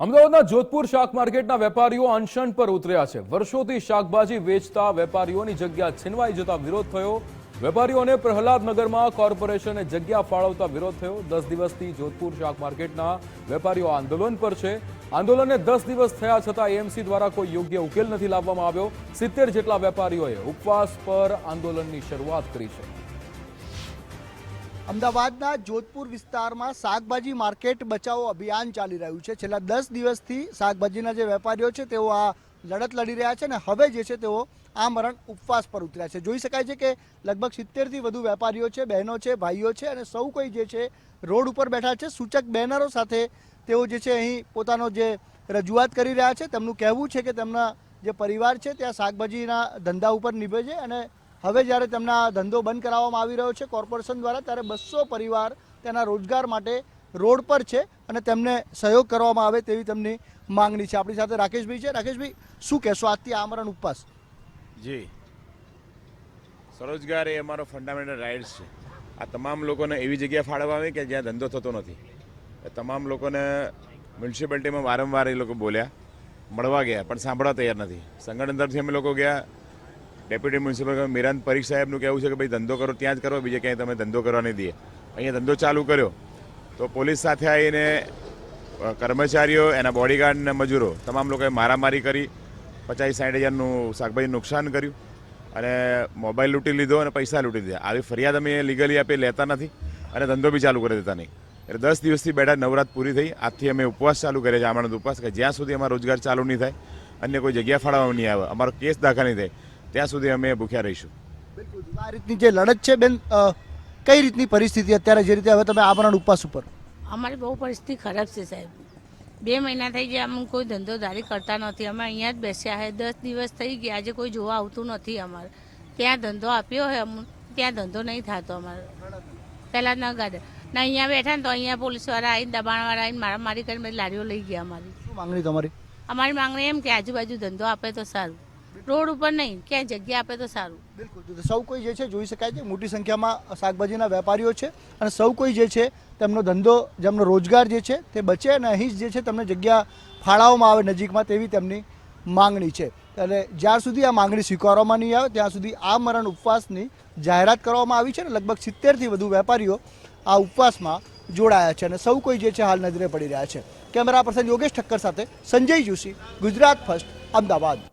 અમદાવાદના જોધપુર શાક માર્કેટના વેપારીઓ અનશન પર ઉતર્યા છે। વર્ષોથી શાકભાજી વેચતા વેપારીઓની જગ્યા છીનવાઈ જતા વિરોધ થયો। વેપારીઓને પ્રહલાદનગરમાં કોર્પોરેશને જગ્યા ફાળવતા વિરોધ થયો। 10 દિવસથી જોધપુર શાક માર્કેટના વેપારીઓ આંદોલન પર છે। આંદોલનને 10 દિવસ થયા છતાં એએમસી દ્વારા કોઈ યોગ્ય ઉકેલ નથી લાવવામાં આવ્યો। 70 જેટલા વેપારીઓએ ઉપવાસ પર આંદોલનની શરૂઆત કરી છે। અમદાવાદના જોધપુર વિસ્તારમાં શાકભાજી માર્કેટ બચાવો અભિયાન ચાલી રહ્યું છે। છેલ્લા 10 દિવસથી શાકભાજીના જે વેપારીઓ છે તેઓ આ લડત લડી રહ્યા છે અને હવે જે છે તેઓ આમરણ ઉપવાસ પર ઉતર્યા છે। જોઈ શકાય છે કે લગભગ 70થી વધુ વેપારીઓ છે, બહેનો છે, ભાઈઓ છે અને સૌ કોઈ જે છે રોડ ઉપર બેઠા છે। સૂચક બેનરો સાથે તેઓ જે છે અહીં પોતાનો જે રજૂઆત કરી રહ્યા છે। તેમનું કહેવું છે કે તેમના જે પરિવાર છે ત્યાં શાકભાજીના ધંધા ઉપર નિભે છે અને હવે જ્યારે તેમના ધંધો બંધ કરાવવામાં આવી રહ્યો છે કોર્પોરેશન દ્વારા, ત્યારે 200 પરિવાર તેના રોજગાર માટે રોડ પર છે અને તેમને સહયોગ કરવામાં આવે તેવી તેમની માંગણી છે। આપણી સાથે રાકેશભાઈ છે। રાકેશભાઈ, શું કહેશો આજથી આમરણ ઉપવાસ? જી, સ્વરોજગાર એ અમારો ફંડામેન્ટલ રાઇટ્સ છે। આ તમામ લોકોને એવી જગ્યા ફાળવવા આવે કે જ્યાં ધંધો થતો નથી। એ તમામ લોકોને મ્યુનિસિપાલિટીમાં વારંવાર એ લોકો બોલ્યા, મળવા ગયા, પણ સાંભળવા તૈયાર નથી। સંગઠન તરફથી અમે લોકો ગયા। ડેપ્યુટી મ્યુનિસિપલ મિરાન પરીખ સાહેબનું કહેવું છે કે ભાઈ ધંધો કરો ત્યાં જ કરો, બીજે ક્યાંય તમે ધંધો કરવા નહીં દઈએ। અહીંયા ધંધો ચાલુ કર્યો તો પોલીસ સાથે આવીને કર્મચારીઓ, એના બોડીગાર્ડ અને મજૂરો તમામ લોકોએ મારામારી કરી, 50-60 હજારનું શાકભાજી નુકસાન કર્યું અને મોબાઈલ લૂંટી લીધો અને પૈસા લૂંટી દીધા। આવી ફરિયાદ અમે લીગલી આપી લેતા નથી અને ધંધો બી ચાલુ કરી દેતા નહીં। એટલે 10 દિવસથી બેઠા, નવરાત પૂરી થઈ, આજથી અમે ઉપવાસ ચાલુ કરીએ છીએ, આમરણ ઉપવાસ, કે જ્યાં સુધી અમારો રોજગાર ચાલુ નહીં થાય, અન્ય કોઈ જગ્યા ફાળવવામાં નહીં આવે, અમારો કેસ દાખલ નહીં થાય ત્યાં સુધી અમે ભૂખ્યા રહીશું। બિલકુલ, આ રીતની જે લડત છે બેન, કઈ રીતની પરિસ્થિતિ અત્યારે જે રીતે હવે તમે આમરણ ઉપવાસ ઉપર? અમારી બહુ પરિસ્થિતિ ખરાબ છે સાહેબ। 2 મહિના થઈ ગયા, અમે કોઈ ધંધોદારી કરતા નથી, અમે અહીંયા જ બેસ્યા છે। 10 દિવસ થઈ ગયા, આજે કોઈ જોવા આવતું નથી। અમારે ત્યાં ધંધો આપ્યો હોય, ત્યાં ધંધો નહીં થતો અમારે। પહેલાં ન ગાડે ને અહીંયા બેઠા ને તો અહીંયા પોલીસવાળા આવીને, દબાણવાળા આવીને મારામારી કરીને બધી લારીઓ લઈ ગયા અમારી। શું માંગણી તમારી? અમારી માંગણી એમ કે આજુબાજુ ધંધો આપે તો સારું, રોડ ઉપર નહીં, ક્યાંય જગ્યા આપે તો સારું। બિલકુલ, તો સૌ કોઈ જે છે જોઈ શકાય છે મોટી સંખ્યામાં શાકભાજીના વેપારીઓ છે અને સૌ કોઈ જે છે તેમનો ધંધો, જેમનો રોજગાર જે છે તે બચે અને અહીં જ જે છે તેમને જગ્યા ફાળવવામાં આવે નજીકમાં, તેવી તેમની માંગણી છે। અને જ્યાં સુધી આ માંગણી સ્વીકારવામાં નહીં આવે ત્યાં સુધી આમરણ ઉપવાસની જાહેરાત કરવામાં આવી છે અને લગભગ 70થી વધુ વેપારીઓ આ ઉપવાસમાં જોડાયા છે અને સૌ કોઈ જે છે હાલ નજરે પડી રહ્યા છે। કેમેરા પર્સન યોગેશ ઠક્કર સાથે સંજય જોશી, ગુજરાત ફર્સ્ટ, અમદાવાદ।